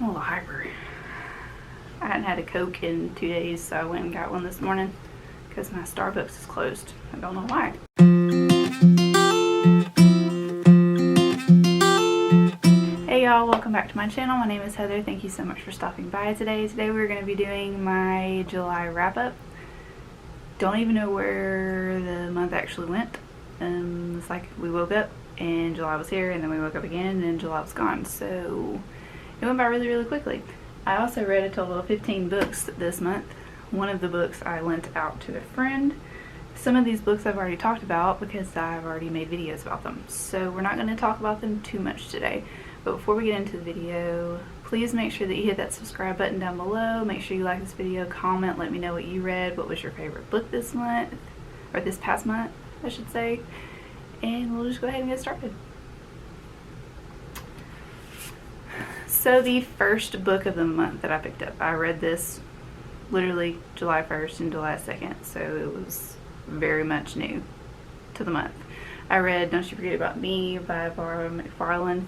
I'm a little hyper. I hadn't had a Coke in 2 days, so I went and got one this morning because my Starbucks is closed. I don't know why. Hey y'all, welcome back to my channel. My name is Heather. Thank you so much for stopping by today. Today we're going to be doing my July wrap-up. Don't even know where the month actually went. It's like we woke up and July was here, and then we woke up again and then July was gone. So it went by really, really quickly. I also read a total of 15 books this month. One of the books I lent out to a friend. Some of these books I've already talked about because I've already made videos about them. So we're not going to talk about them too much today. But before we get into the video, please make sure that you hit that subscribe button down below. Make sure you like this video, comment, let me know what you read, what was your favorite book this month, or this past month, I should say. And we'll just go ahead and get started. So the first book of the month that I picked up, I read this literally July 1st and July 2nd, so it was very much new to the month. I read Don't You Forget About Me by Barbara McFarlane,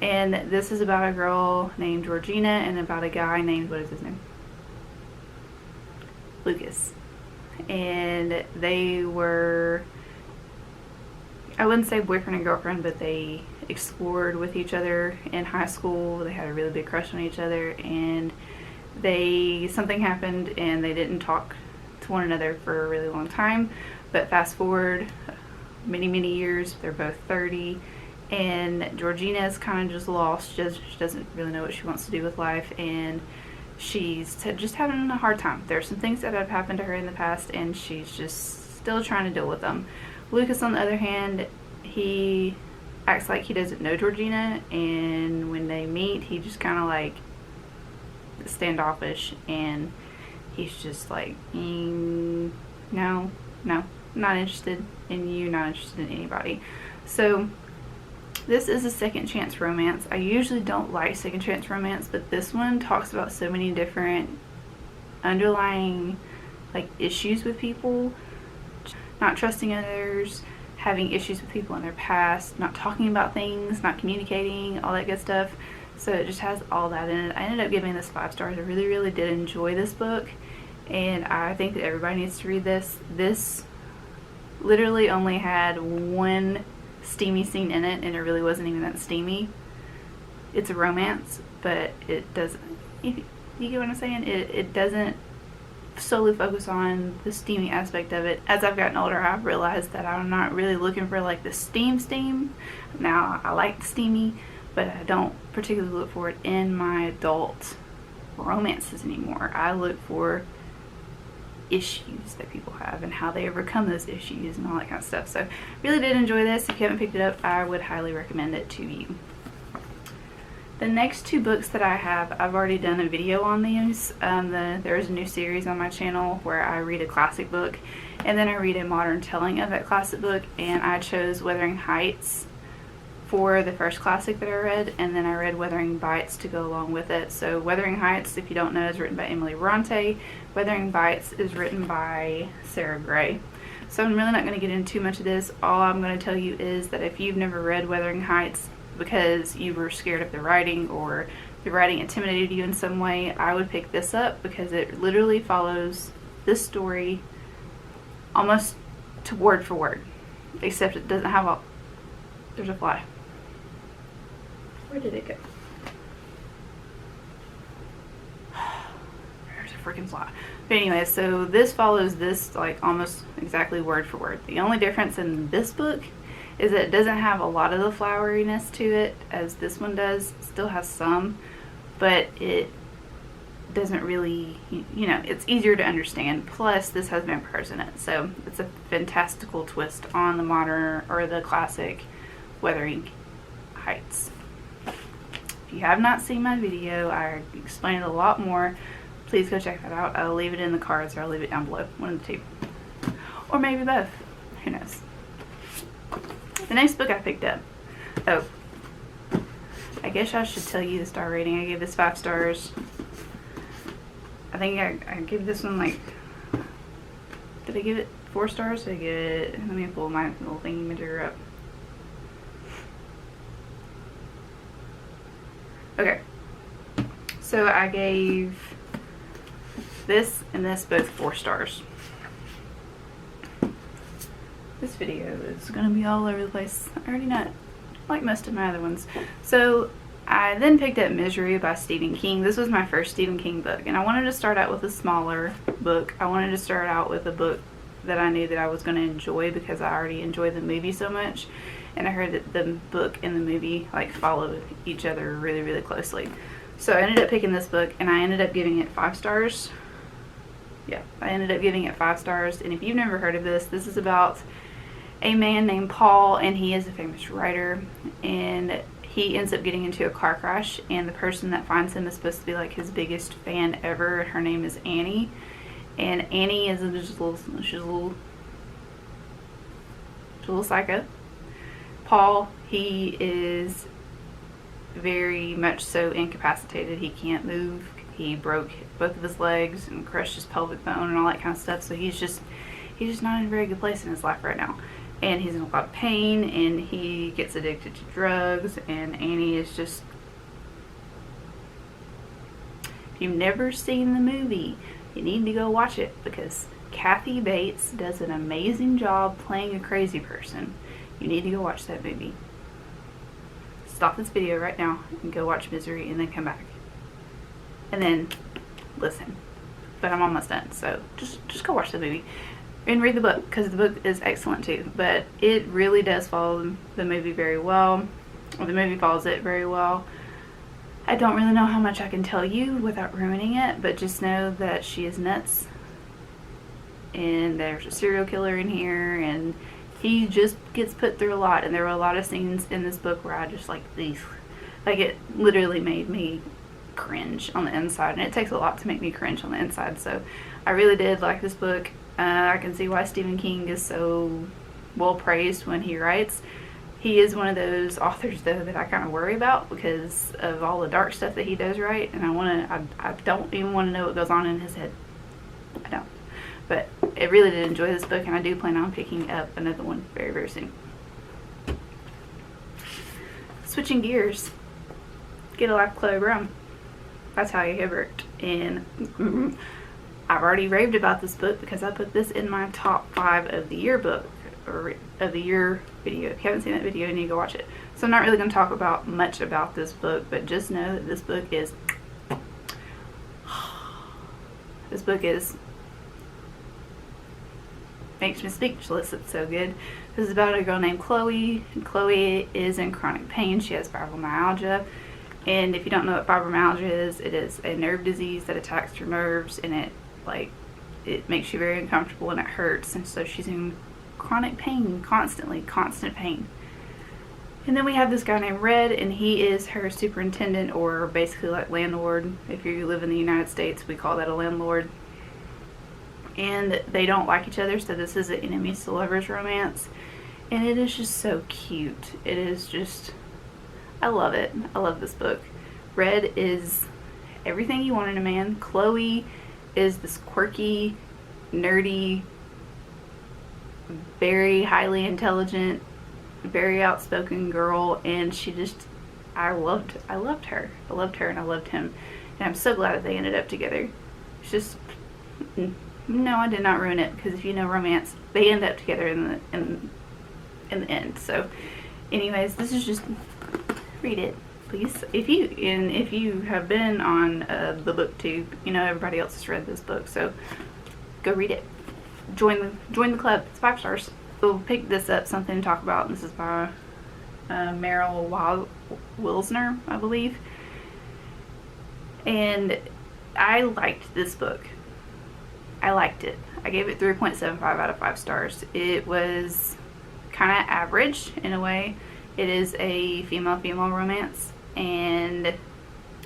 and this is about a girl named Georgina and about a guy named, what is his name? Lucas. And they were, I wouldn't say boyfriend and girlfriend, but they explored with each other in high school. They had a really big crush on each other, and something happened and they didn't talk to one another for a really long time. But fast forward many years, they're both 30, and Georgina is kind of just lost. She doesn't really know what she wants to do with life, and she's just having a hard time. There's some things that have happened to her in the past, and she's just still trying to deal with them. Lucas, on the other hand, he acts like he doesn't know Georgina, and when they meet, he just kind of like standoffish, and he's just like, no, not interested in you, not interested in anybody. So this is a second chance romance. I usually don't like second chance romance, but this one talks about so many different underlying like issues with people, not trusting others, having issues with people in their past, not talking about things, not communicating, all that good stuff. So it just has all that in it. I ended up giving this 5 stars. I really did enjoy this book, and I think that everybody needs to read this. This literally only had one steamy scene in it, and it really wasn't even that steamy. It's a romance, but it doesn't, you get what I'm saying? It doesn't solely focus on the steamy aspect of it. As I've gotten older, I've realized that I'm not really looking for like the steam. Now, I like the steamy, but I don't particularly look for it in my adult romances anymore. I look for issues that people have and how they overcome those issues and all that kind of stuff. So really did enjoy this. If you haven't picked it up, I would highly recommend it to you. The next 2 books that I have, I've already done a video on these. There is a new series on my channel where I read a classic book and then I read a modern telling of that classic book, and I chose Wuthering Heights for the first classic that I read, and then I read Wuthering Bites to go along with it. So Wuthering Heights, if you don't know, is written by Emily Bronte. Wuthering Bites is written by Sarah Gray. So I'm really not going to get into too much of this. All I'm going to tell you is that if you've never read Wuthering Heights because you were scared of the writing or the writing intimidated you in some way, I would pick this up because it literally follows this story almost to word for word, except it doesn't have there's a fly. Where did it go? There's a freaking fly. But anyway, so this follows this like almost exactly word for word. The only difference in this book is that it doesn't have a lot of the floweriness to it as this one does. It still has some, but it doesn't really, you know, it's easier to understand. Plus, this has vampires in it, so it's a fantastical twist on the modern or the classic Wuthering Heights. If you have not seen my video, I explain it a lot more. Please go check that out. I'll leave it in the cards or I'll leave it down below. One of the two. Or maybe both. Who knows? The next book I picked up. Oh. I guess I should tell you the star rating. I gave this 5 stars. I think I gave this one like... Did I give it 4 stars? Did I give it... Let me pull my little thingy major up. Okay. So I gave this and this both 4 stars. This video is going to be all over the place. I already know it, like most of my other ones. So I then picked up Misery by Stephen King. This was my first Stephen King book, and I wanted to start out with a smaller book. I wanted to start out with a book that I knew that I was going to enjoy because I already enjoyed the movie so much, and I heard that the book and the movie like followed each other really, really closely. So I ended up picking this book, and I ended up giving it 5 stars. Yeah, I ended up giving it 5 stars, and if you've never heard of this is about a man named Paul, and he is a famous writer, and he ends up getting into a car crash, and the person that finds him is supposed to be like his biggest fan ever. Her name is Annie, and Annie is she's a little psycho. Paul, he is very much so incapacitated. He can't move. He broke both of his legs and crushed his pelvic bone and all that kind of stuff. So he's just not in a very good place in his life right now. And he's in a lot of pain, and he gets addicted to drugs, and Annie is just... If you've never seen the movie, you need to go watch it, because Kathy Bates does an amazing job playing a crazy person. You need to go watch that movie. Stop this video right now and go watch Misery, and then come back. And then listen. But I'm almost done, so just go watch the movie. And read the book, because the book is excellent too. But it really does follow the movie very well. Or the movie follows it very well. I don't really know how much I can tell you without ruining it, but just know that she is nuts. And there's a serial killer in here, and he just gets put through a lot. And there were a lot of scenes in this book where I just like, it literally made me cringe on the inside. And it takes a lot to make me cringe on the inside. So I really did like this book. I can see why Stephen King is so well praised when he writes. He is one of those authors though that I kind of worry about because of all the dark stuff that he does write, and I don't even want to know what goes on in his head. I don't. But I really did enjoy this book, and I do plan on picking up another one very, very soon. Switching gears, Get a Life, Chloe Brown by Talia Hibbert, and I've already raved about this book because I put this in my top 5 of the year book, or of the year video. If you haven't seen that video, you need to go watch it. So I'm not really going to talk about much about this book, but just know that this book is makes me speechless. It's so good. This is about a girl named Chloe, and Chloe is in chronic pain. She has fibromyalgia. And if you don't know what fibromyalgia is, it is a nerve disease that attacks your nerves, and it makes you very uncomfortable, and it hurts, and so she's in chronic pain, constant pain. And then we have this guy named Red, and he is her superintendent, or basically like landlord. If you live in the United States, we call that a landlord. And they don't like each other, so this is an enemies to lovers romance, and it is just so cute. It is just, I love it. I love this book. Red is everything you want in a man. Chloe is this quirky, nerdy, very highly intelligent, very outspoken girl, and she just, I loved her. I loved her, and I loved him, and I'm so glad that they ended up together. It's just, no, I did not ruin it, because if you know romance, they end up together in the end. So anyways, this is just, read it, please. If you have been on the booktube, you know everybody else has read this book, so go read it. Join the club. It's 5 stars. We'll pick this up, something to talk about. This is by Meryl Wilsner, I believe. And I liked this book. I liked it. I gave it 3.75 out of 5 stars. It was kind of average in a way. It is a female-female romance, and it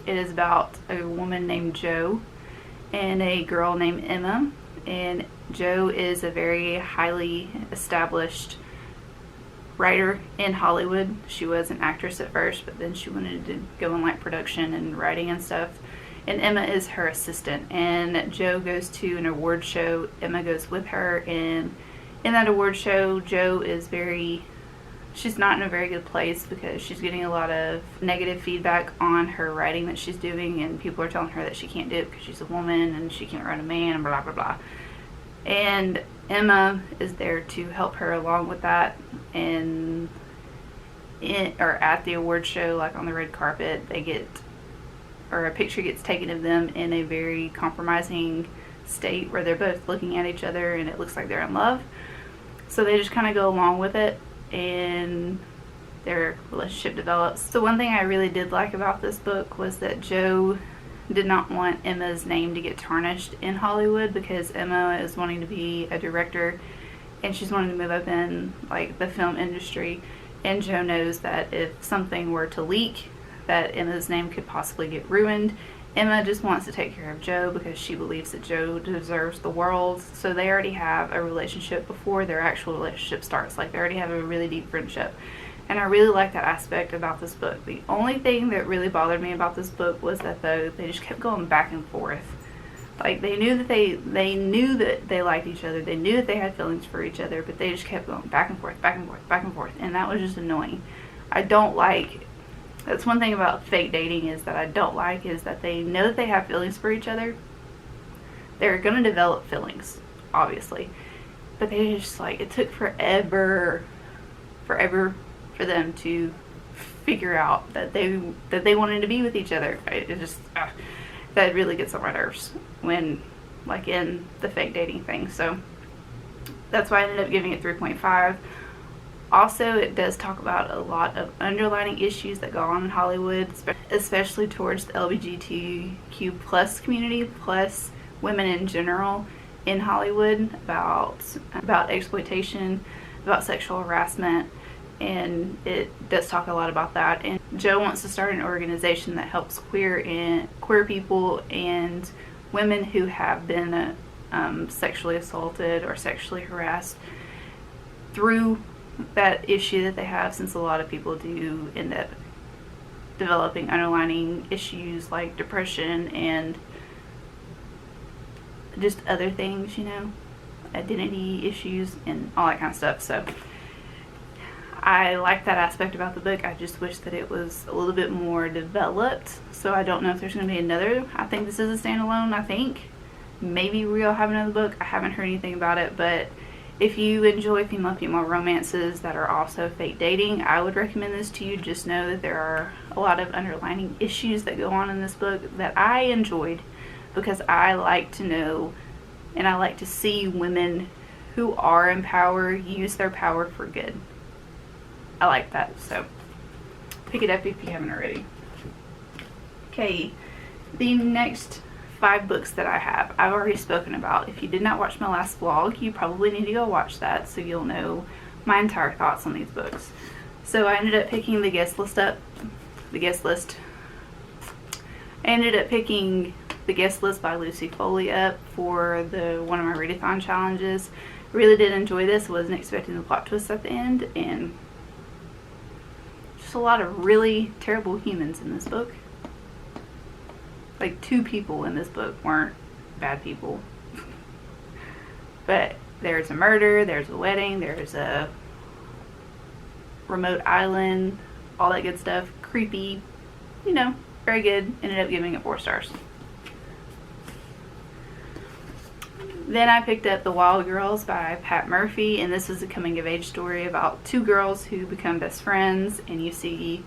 is about a woman named Jo and a girl named Emma. And Jo is a very highly established writer in Hollywood. She was an actress at first, but then she wanted to go in like production and writing and stuff. And Emma is her assistant, and Jo goes to an award show. Emma goes with her, and in that award show, Jo is very she's not in a very good place because she's getting a lot of negative feedback on her writing that she's doing, and people are telling her that she can't do it because she's a woman and she can't write a man and blah blah blah. And Emma is there to help her along with that, and or at the award show, like on the red carpet, a picture gets taken of them in a very compromising state where they're both looking at each other and it looks like they're in love. So they just kind of go along with it and their relationship develops. So one thing I really did like about this book was that Jo did not want Emma's name to get tarnished in Hollywood, because Emma is wanting to be a director and she's wanting to move up in like the film industry, and Jo knows that if something were to leak, that Emma's name could possibly get ruined. Emma just wants to take care of Jo because she believes that Jo deserves the world. So they already have a relationship before their actual relationship starts. Like, they already have a really deep friendship. And I really like that aspect about this book. The only thing that really bothered me about this book was that they just kept going back and forth. Like, they knew that they knew that they liked each other. They knew that they had feelings for each other, but they just kept going back and forth, back and forth, back and forth. And that was just annoying. I don't like... That's one thing about fake dating is that I don't like, is that they know that they have feelings for each other. They're going to develop feelings, obviously. But they just, like, it took forever for them to figure out that they wanted to be with each other. It just, that really gets on my nerves when, like, in the fake dating thing. So that's why I ended up giving it 3.5. Also, it does talk about a lot of underlying issues that go on in Hollywood, especially towards the LGBTQ plus community, plus women in general in Hollywood, about exploitation, about sexual harassment, and it does talk a lot about that. And Jo wants to start an organization that helps queer people and women who have been sexually assaulted or sexually harassed through that issue that they have, since a lot of people do end up developing underlying issues like depression and just other things, you know, identity issues and all that kind of stuff. So I like that aspect about the book. I just wish that it was a little bit more developed. So I don't know if there's going to be another. I think this is a standalone. I think maybe we'll have another book. I haven't heard anything about it, but if you enjoy female romances that are also fake dating, I would recommend this to you. Just know that there are a lot of underlying issues that go on in this book that I enjoyed, because I like to know and I like to see women who are in power use their power for good. I like that, so pick it up if you haven't already. Okay, the next 5 books that I have, I've already spoken about. If you did not watch my last vlog, you probably need to go watch that so you'll know my entire thoughts on these books. So I ended up picking the guest list. I ended up picking The Guest List by Lucy Foley up for one of my readathon challenges. Really did enjoy this. Wasn't expecting the plot twist at the end, and just a lot of really terrible humans in this book. Like, 2 people in this book weren't bad people. But there's a murder, there's a wedding, there's a remote island, all that good stuff. Creepy, you know, very good. Ended up giving it 4 stars. Then I picked up The Wild Girls by Pat Murphy, and this is a coming of age story about 2 girls who become best friends, and you see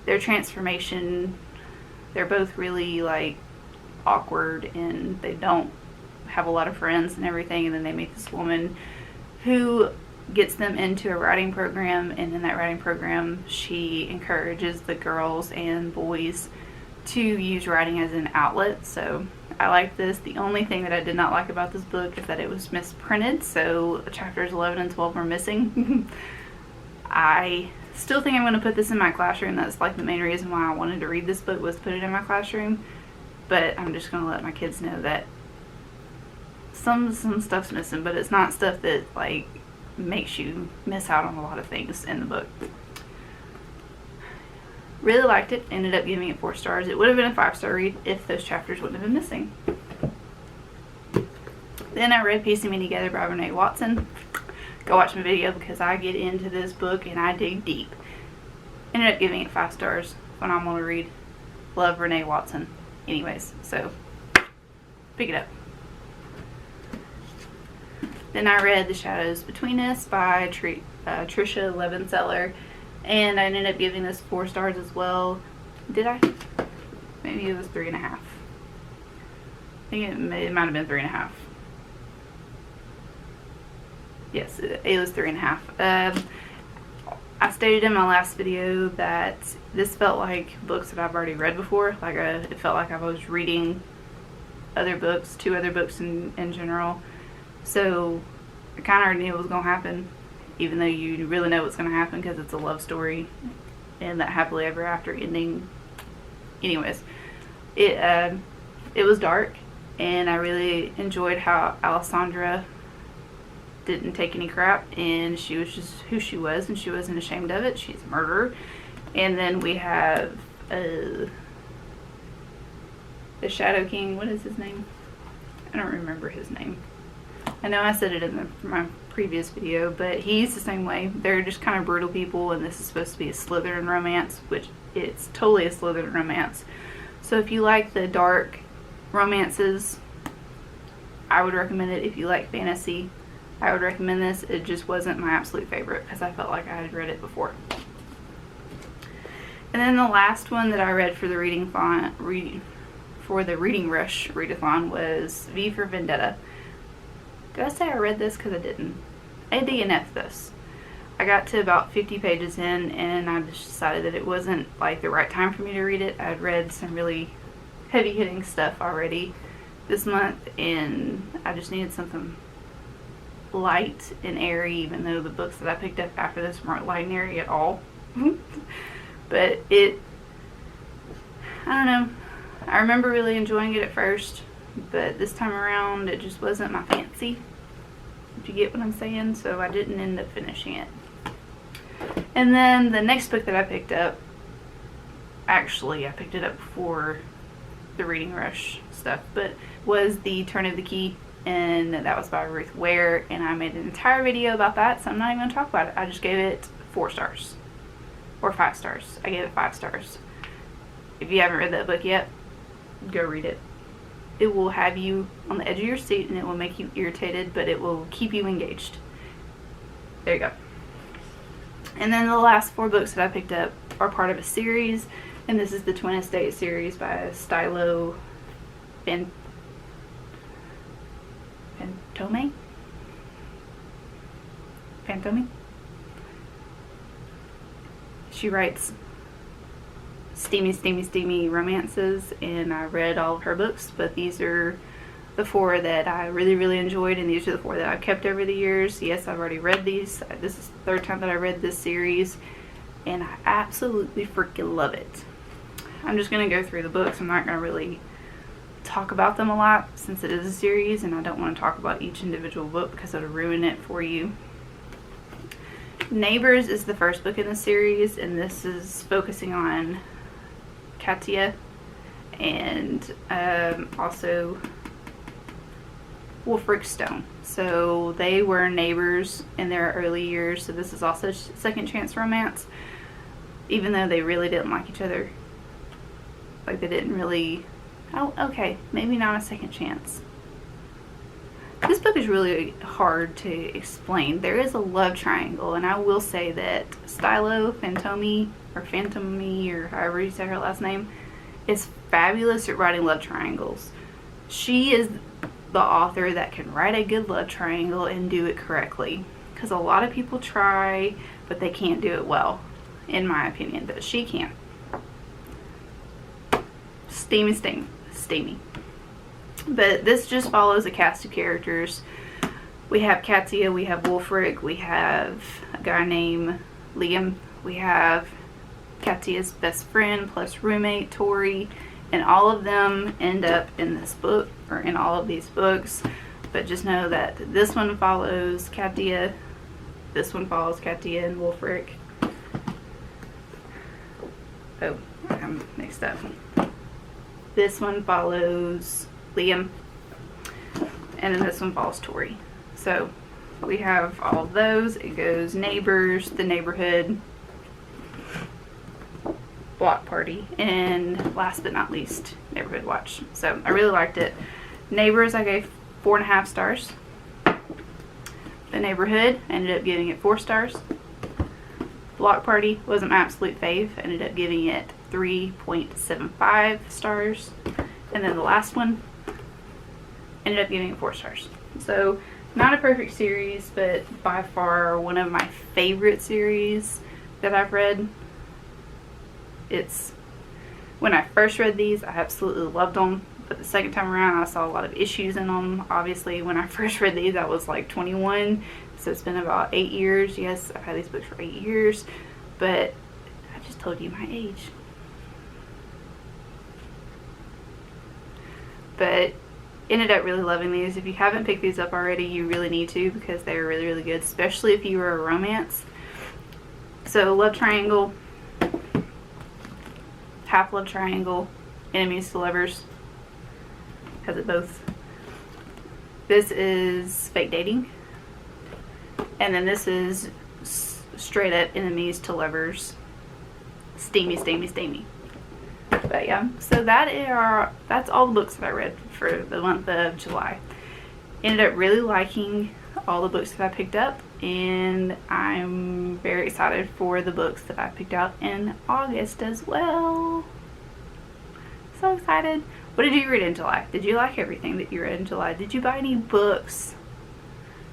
their transformation. They're both really, like, awkward and they don't have a lot of friends and everything, and then they meet this woman who gets them into a writing program, and in that writing program she encourages the girls and boys to use writing as an outlet. So I like this. The only thing that I did not like about this book is that it was misprinted, so chapters 11 and 12 are missing. I still think I'm going to put this in my classroom. That's like the main reason why I wanted to read this book, was to put it in my classroom. But I'm just going to let my kids know that some stuff's missing, but it's not stuff that, like, makes you miss out on a lot of things in the book. Really liked it. Ended up giving it 4 stars. It would have been a 5-star read if those chapters wouldn't have been missing. Then I read Piecing Me Together by Renee Watson. go watch my video because I get into this book and I dig deep. Ended up giving it 5 stars. Phenomenal to read. Love Renee Watson. Anyways, so pick it up. Then I read The Shadows Between Us by Trisha Levinseller, and I ended up giving this 4 stars as well. Did I? Maybe it was 3.5. I think it might have been 3.5. Yes, it was 3.5. I stated in my last video that this felt like books that I've already read before. Like it felt like I was reading other books, 2 other books in general. So I kind of already knew what was going to happen, even though you really know what's going to happen because it's a love story and that happily ever after ending. Anyways, it was dark, and I really enjoyed how Alessandra didn't take any crap, and she was just who she was, and she wasn't ashamed of it. She's a murderer. And then we have the Shadow King. What is his name? I don't remember his name. I know I said it in my previous video, but he's the same way. They're just kind of brutal people, and this is supposed to be a Slytherin romance, which it's totally a Slytherin romance. So if you like the dark romances, I would recommend it. If you like fantasy, I would recommend this. It just wasn't my absolute favorite because I felt like I had read it before. And then the last one that I read for the Reading Rush readathon was V for Vendetta. Did I say I read this? Because I didn't. I DNF'd this. I got to about 50 pages in, and I just decided that it wasn't like the right time for me to read it. I'd read some really heavy-hitting stuff already this month, and I just needed something light and airy, even though the books that I picked up after this weren't light and airy at all. But I don't know. I remember really enjoying it at first, but this time around it just wasn't my fancy, if you get what I'm saying, so I didn't end up finishing it. And then the next book that I picked up, actually I picked it up before the Reading Rush stuff, but was The Turn of the Key, and that was by Ruth Ware, and I made an entire video about that, so I'm not even going to talk about it. I just gave it 4 stars, or 5 stars. I gave it 5 stars. If you haven't read that book yet, go read it. It will have you on the edge of your seat, and it will make you irritated, but it will keep you engaged. There you go. And then the last 4 books that I picked up are part of a series, and this is the Twin Estate series by Stylo Fantome? She writes steamy romances, and I read all of her books, but these are the 4 that I really enjoyed, and these are the 4 that I've kept over the years. Yes, I've already read these. This is the 3rd time that I read this series, and I absolutely freaking love it. I'm just going to go through the books. I'm not going to really talk about them a lot since it is a series, and I don't want to talk about each individual book because it'll ruin it for you. Neighbors is the first book in the series, and this is focusing on Katia and also Wulfric Stone. So they were neighbors in their early years, so this is also second chance romance, even though they really didn't like each other. Like they didn't really, oh okay, maybe not a second chance. This book is really hard to explain. There is a love triangle, and I will say that Stylo Fantome, or however you say her last name, is fabulous at writing love triangles. She is the author that can write a good love triangle and do it correctly. Because a lot of people try, but they can't do it well, in my opinion. But she can. Steamy. But this just follows a cast of characters. We have Katia, we have Wulfric, we have a guy named Liam, we have Katia's best friend plus roommate, Tori, and all of them end up in this book, or in all of these books. But just know that this one follows Katia, this one follows Katia and Wulfric. Oh, I'm mixed up. This one follows Liam, and then this one follows Tori. So we have all of those. It goes Neighbors, The Neighborhood, Block Party, and last but not least, Neighborhood Watch. So I really liked it. Neighbors, I gave 4.5 stars. The Neighborhood, I ended up giving it 4 stars. Block Party was my absolute fave. I ended up giving it 3.75 stars. And then the last one, ended up giving it 4 stars. So not a perfect series, but by far one of my favorite series that I've read. It's, when I first read these, I absolutely loved them, but the second time around I saw a lot of issues in them. Obviously, when I first read these, I was like 21, so it's been about 8 years. Yes, I've had these books for 8 years, but I just told you my age. But ended up really loving these. If you haven't picked these up already, you really need to, because they're really, really good, especially if you are a romance. So love triangle, half love triangle, enemies to lovers, has it both. This is fake dating, and then this is straight up enemies to lovers, steamy, steamy, steamy. But yeah, so that's all the books that I read for the month of July. Ended up really liking all the books that I picked up, and I'm very excited for the books that I picked out in August as well. So excited. What did you read in July? Did you like everything that you read in July? Did you buy any books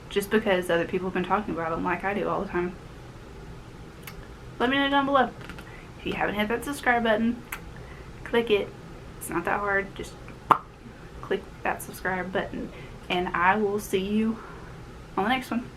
just because other people have been talking about them like I do all the time? Let me know down below. If you haven't hit that subscribe button, click it. It's not that hard. Just click that subscribe button, and I will see you on the next one.